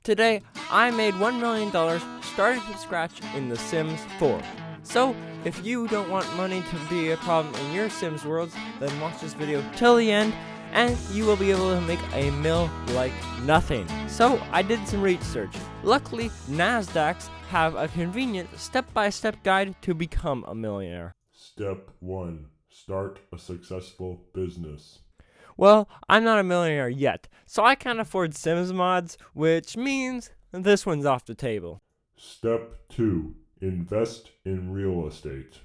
Today, I made $1 million starting from scratch in The Sims 4. So, if you don't want money to be a problem in your Sims worlds, then watch this video till the end, and you will be able to make a mill like nothing. So, I did some research. Luckily, NASDAQs have a convenient step-by-step guide to become a millionaire. Step 1. Start a successful business. Well, I'm not a millionaire yet, so I can't afford Sims mods, which means this one's off the table. Step 2. Invest in real estate.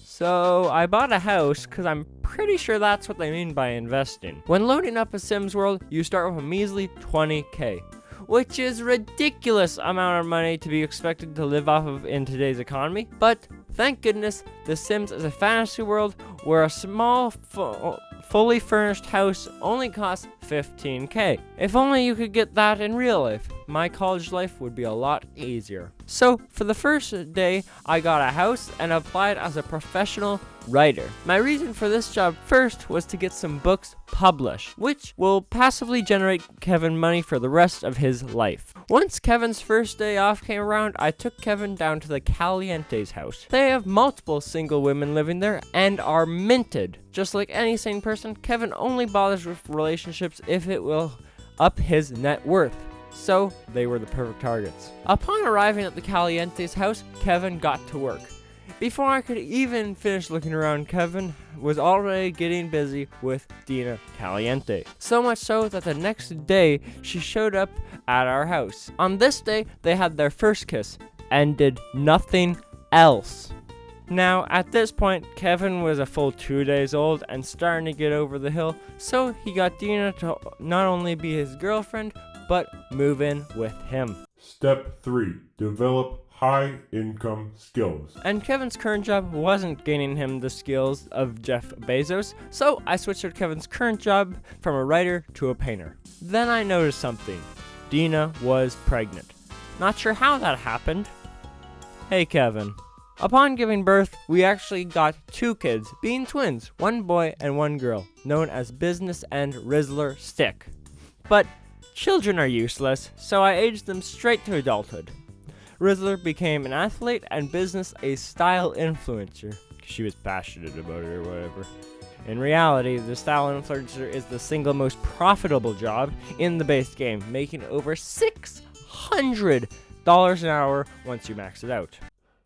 So, I bought a house because I'm pretty sure that's what they mean by investing. When loading up a Sims world, you start with a measly $20K, which is a ridiculous amount of money to be expected to live off of in today's economy. But thank goodness, The Sims is a fantasy world where a small, fully furnished house only costs $15K. If only you could get that in real life. My college life would be a lot easier. So, for the first day, I got a house and applied as a professional writer. My reason for this job first was to get some books published, which will passively generate Kevin money for the rest of his life. Once Kevin's first day off came around, I took Kevin down to the Caliente's house. They have multiple single women living there and are minted. Just like any sane person, Kevin only bothers with relationships if it will up his net worth. So, they were the perfect targets. Upon arriving at the Caliente's house, Kevin got to work. Before I could even finish looking around, Kevin was already getting busy with Dina Caliente. So much so that the next day, she showed up at our house. On this day, they had their first kiss and did nothing else. Now, at this point, Kevin was a full 2 days old and starting to get over the hill, so he got Dina to not only be his girlfriend, but move in with him. Step 3. Develop high-income skills. And Kevin's current job wasn't gaining him the skills of Jeff Bezos, so I switched out Kevin's current job from a writer to a painter. Then I noticed something. Dina was pregnant. Not sure how that happened. Hey, Kevin. Upon giving birth, we actually got 2 kids, being twins, 1 boy and 1 girl, known as Business and Rizzler Stick. But children are useless, so I aged them straight to adulthood. Rizzler became an athlete and Business a style influencer. She was passionate about it or whatever. In reality, the style influencer is the single most profitable job in the base game, making over $600 an hour once you max it out.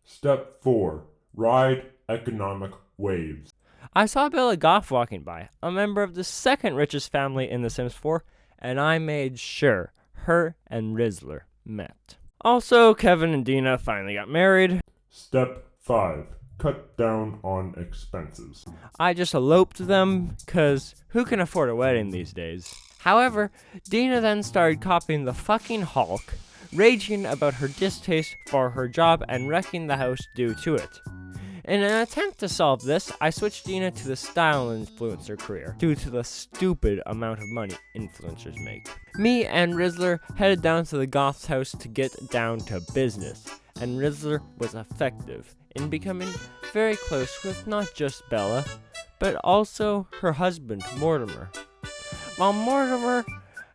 Step 4. Ride economic waves. I saw Bella Goff walking by, a member of the second richest family in The Sims 4, and I made sure her and Rizzler met. Also, Kevin and Dina finally got married. Step 5. Cut down on expenses. I just eloped them, cause who can afford a wedding these days? However, Dina then started copying the fucking Hulk, raging about her distaste for her job and wrecking the house due to it. In an attempt to solve this, I switched Dina to the style influencer career due to the stupid amount of money influencers make. Me and Rizzler headed down to the Goth's house to get down to business, and Rizzler was effective in becoming very close with not just Bella, but also her husband, Mortimer. While Mortimer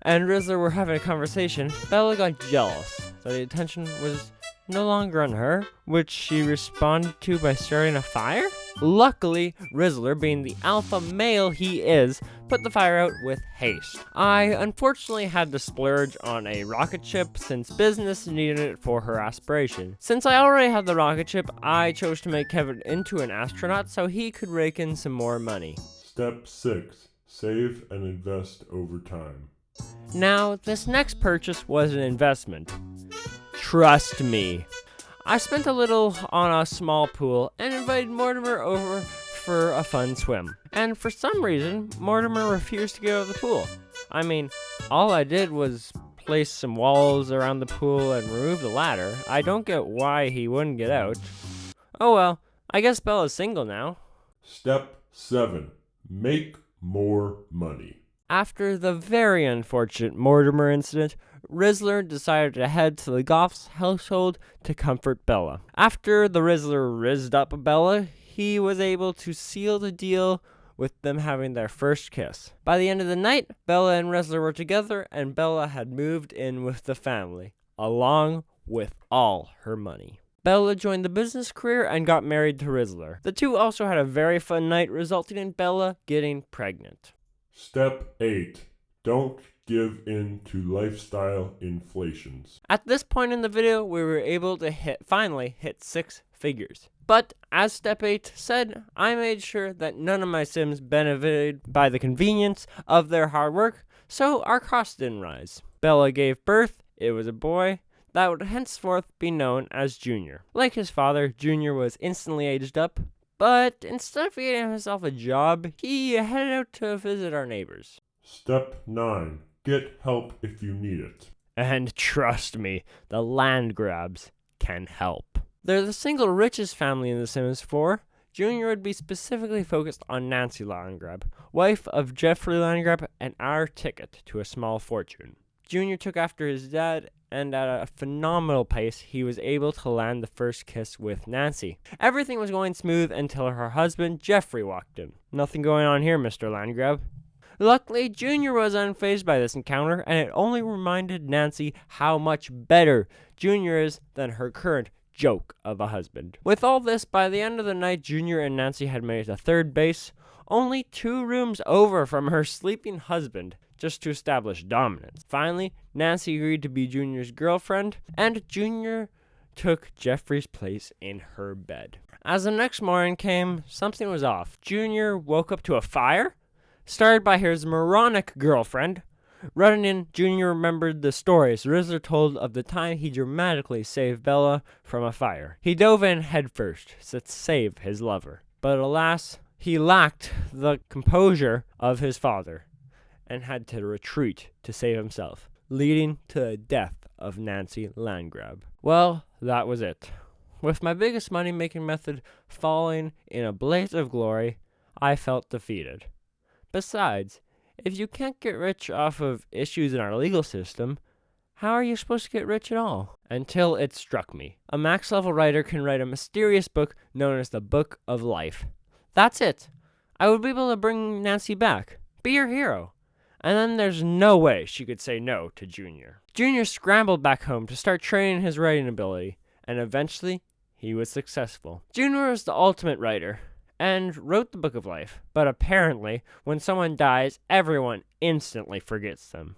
and Rizzler were having a conversation, Bella got jealous that the attention was no longer on her, which she responded to by starting a fire. Luckily, Rizzler, being the alpha male he is, put the fire out with haste. I unfortunately had to splurge on a rocket ship since Business needed it for her aspiration. Since I already had the rocket ship, I chose to make Kevin into an astronaut so he could rake in some more money. Step 6. Save and invest over time. Now, this next purchase was an investment. Trust me. I spent a little on a small pool and invited Mortimer over for a fun swim. And for some reason, Mortimer refused to get out of the pool. I mean, all I did was place some walls around the pool and remove the ladder. I don't get why he wouldn't get out. Oh well, I guess Bella's single now. Step 7. Make more money. After the very unfortunate Mortimer incident, Rizzler decided to head to the Goth's household to comfort Bella. After the Rizzler rizzed up Bella, he was able to seal the deal with them having their first kiss. By the end of the night, Bella and Rizzler were together and Bella had moved in with the family. along with all her money. Bella joined the business career and got married to Rizzler. The two also had a very fun night, resulting in Bella getting pregnant. Step 8. Don't give in to lifestyle inflations. At this point in the video, we were able to finally hit 6 figures. But as step 8 said, I made sure that none of my Sims benefited by the convenience of their hard work, so our costs didn't rise. Bella gave birth, it was a boy, that would henceforth be known as Junior. Like his father, Junior was instantly aged up, but instead of getting himself a job, he headed out to visit our neighbors. Step 9. Get help if you need it. And trust me, the land grabs can help. They're the single richest family in The Sims 4. Junior would be specifically focused on Nancy Landgrab, wife of Jeffrey Landgrab, and our ticket to a small fortune. Junior took after his dad, and at a phenomenal pace, he was able to land the first kiss with Nancy. Everything was going smooth until her husband, Jeffrey, walked in. Nothing going on here, Mr. Landgrab. Luckily, Junior was unfazed by this encounter, and it only reminded Nancy how much better Junior is than her current joke of a husband. With all this, by the end of the night, Junior and Nancy had made it to third base, only 2 rooms over from her sleeping husband, just to establish dominance. Finally, Nancy agreed to be Junior's girlfriend, and Junior took Jeffrey's place in her bed. As the next morning came, something was off. Junior woke up to a fire, started by his moronic girlfriend. Running in, Junior remembered the stories Rizzler told of the time he dramatically saved Bella from a fire. He dove in headfirst to save his lover, but alas, he lacked the composure of his father and had to retreat to save himself, leading to the death of Nancy Landgrab. Well, that was it. With my biggest money-making method falling in a blaze of glory, I felt defeated. Besides, if you can't get rich off of issues in our legal system, how are you supposed to get rich at all? Until it struck me. A max-level writer can write a mysterious book known as the Book of Life. That's it. I would be able to bring Nancy back, be her hero. And then there's no way she could say no to Junior. Junior scrambled back home to start training his writing ability, and eventually, he was successful. Junior was the ultimate writer, and wrote the Book of Life, but apparently, when someone dies, everyone instantly forgets them.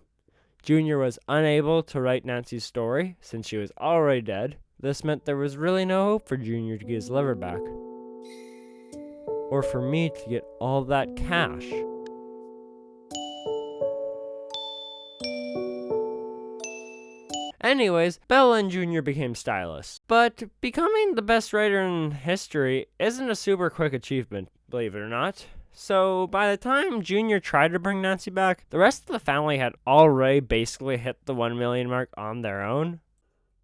Junior was unable to write Nancy's story, since she was already dead. This meant there was really no hope for Junior to get his lover back, or for me to get all that cash. Anyways, Bella and Junior became stylists. But becoming the best writer in history isn't a super quick achievement, believe it or not. So by the time Junior tried to bring Nancy back, the rest of the family had already basically hit the 1 million mark on their own.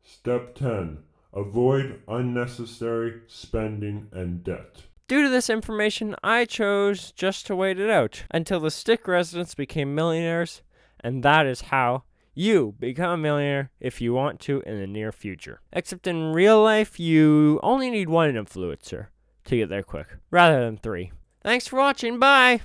Step 10. Avoid unnecessary spending and debt. Due to this information, I chose just to wait it out until the Stick residents became millionaires, and that is how you become a millionaire if you want to in the near future. Except in real life, you only need 1 influencer to get there quick, rather than 3. Thanks for watching, bye!